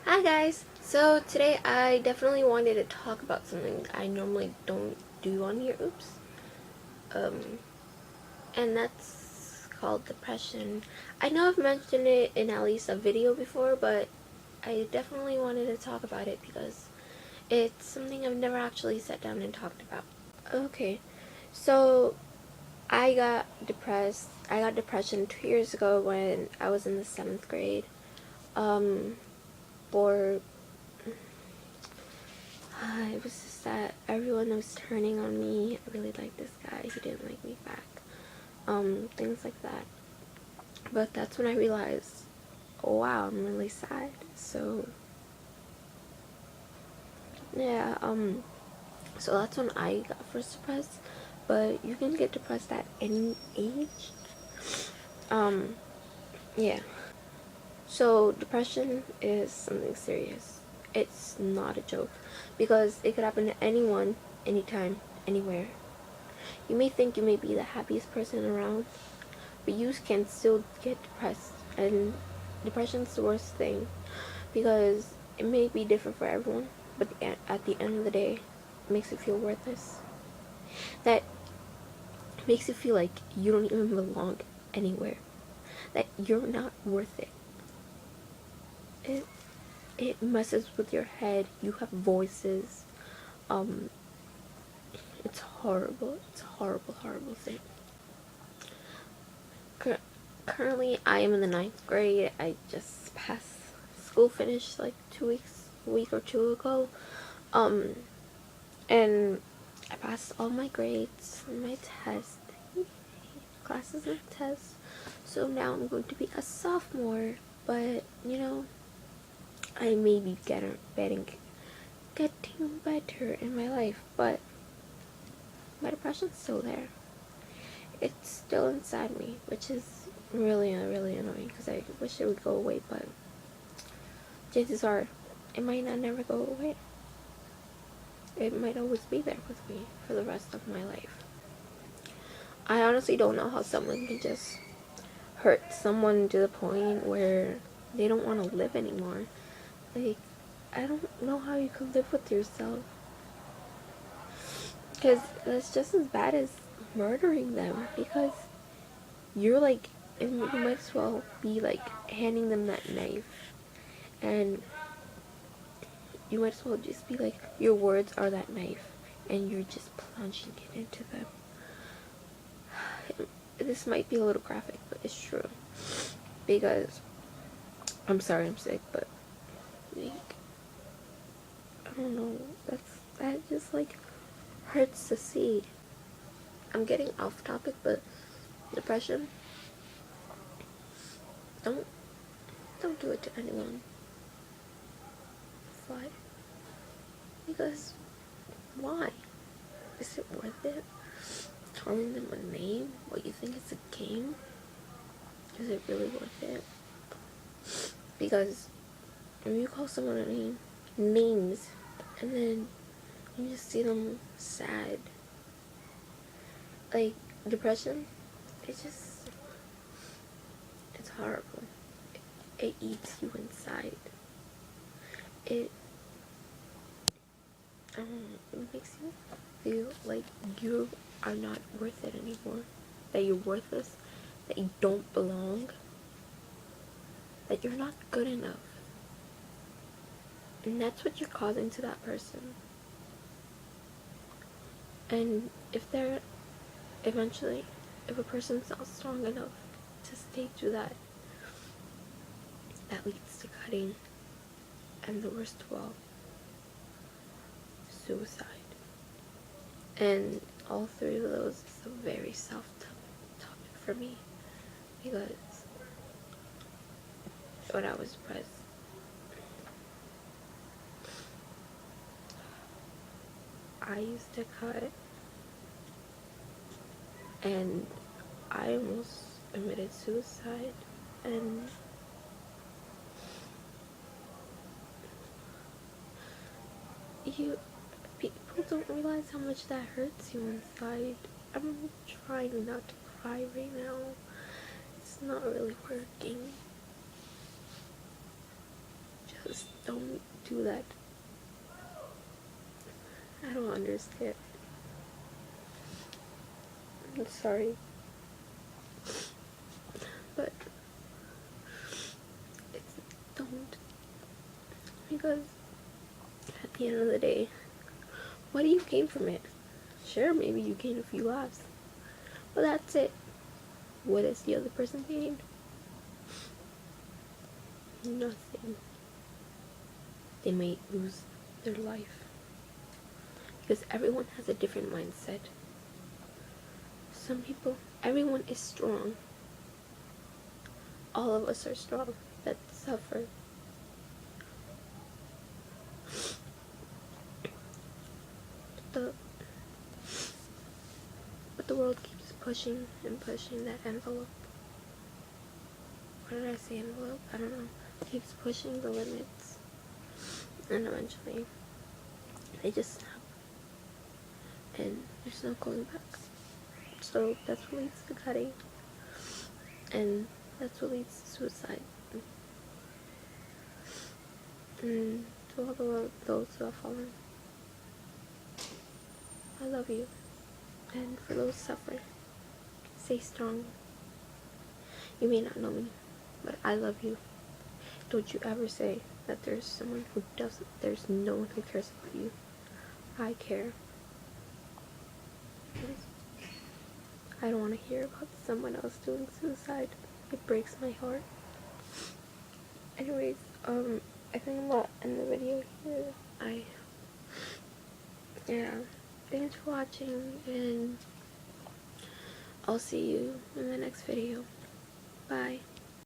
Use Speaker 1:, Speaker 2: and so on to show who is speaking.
Speaker 1: Hi guys! So today I definitely wanted to talk about something I normally don't do on here. Oops. Um, and that's called depression. I know I've mentioned it in at least a video before, but I definitely wanted to talk about it because it's something I've never actually sat down and talked about. Okay, so I got depressed. I got depression 2 years ago when I was in the 7th grade. For it was just that everyone was turning on me. I really liked this guy. He didn't like me back. Things like that. But that's when I realized, oh, wow, I'm really sad. So, yeah, so that's when I got first depressed. But you can get depressed at any age. Um, yeah. So, depression is something serious. It's not a joke. Because it could happen to anyone, anytime, anywhere. You may think you may be the happiest person around, but you can still get depressed. And depression's the worst thing because it may be different for everyone, but at the end of the day, it makes you feel worthless. That makes you feel like you don't even belong anywhere. That you're not worth it. It it messes with your head. You have voices. Um, it's horrible. It's a horrible, horrible thing. Currently, I am in the 9th grade. I just passed school, finished like a week or two ago. Um, and I passed all my grades, my tests, classes and tests. So now I'm going to be a sophomore. But I may be getting better in my life, but my depression's still there. It's still inside me, which is really, really annoying because I wish it would go away, but chances are it might not never go away. It might always be there with me for the rest of my life. I honestly don't know how someone can just hurt someone to the point where they don't want to live anymore. Like, I don't know how you could live with yourself. Because that's just as bad as murdering them. Because you're like, you might as well be like handing them that knife. And you might as well just be like, your words are that knife. And you're just plunging it into them. This might be a little graphic, but it's true. Because, I'm sorry I'm sick, but, like, I don't know, that just, like, hurts to see. I'm getting off topic, but depression, don't, don't do it to anyone. Why? Because, why? Is it worth it? Calling them a name? What, you think it's a game? Is it really worth it? Because when you call someone a name, names, and then you just see them sad. Like, depression, it's horrible. It eats you inside. It, it makes you feel like you are not worth it anymore. That you're worthless. That you don't belong. That you're not good enough. And that's what you're causing to that person. And if they're eventually, if a person's not strong enough to stay through that, that leads to cutting, and the worst of all, suicide. And all three of those is a very soft topic for me, because when I was depressed, I used to cut, and I almost admitted suicide. And people don't realize how much that hurts you inside. I'm trying not to cry right now. It's not really working. Just don't do that. I don't understand. I'm sorry. But it's don't. Because at the end of the day, what do you gain from it? Sure, maybe you gain a few laughs. But that's it. What is the other person gaining? Nothing. They may lose their life. Because everyone has a different mindset. Some people, everyone is strong. All of us are strong that suffer. But the world keeps pushing and pushing that envelope. What did I say, envelope? I don't know. It keeps pushing the limits. And eventually, they just snap. And there's no going back. So that's what leads to cutting. And that's what leads to suicide. And to all those who have fallen, I love you. And for those suffering, stay strong. You may not know me, but I love you. Don't you ever say that there's someone who doesn't, there's no one who cares about you. I care. I don't want to hear about someone else doing suicide. It breaks my heart. Anyways, I think I'm gonna end the video here. Yeah, thanks for watching, and I'll see you in the next video. Bye.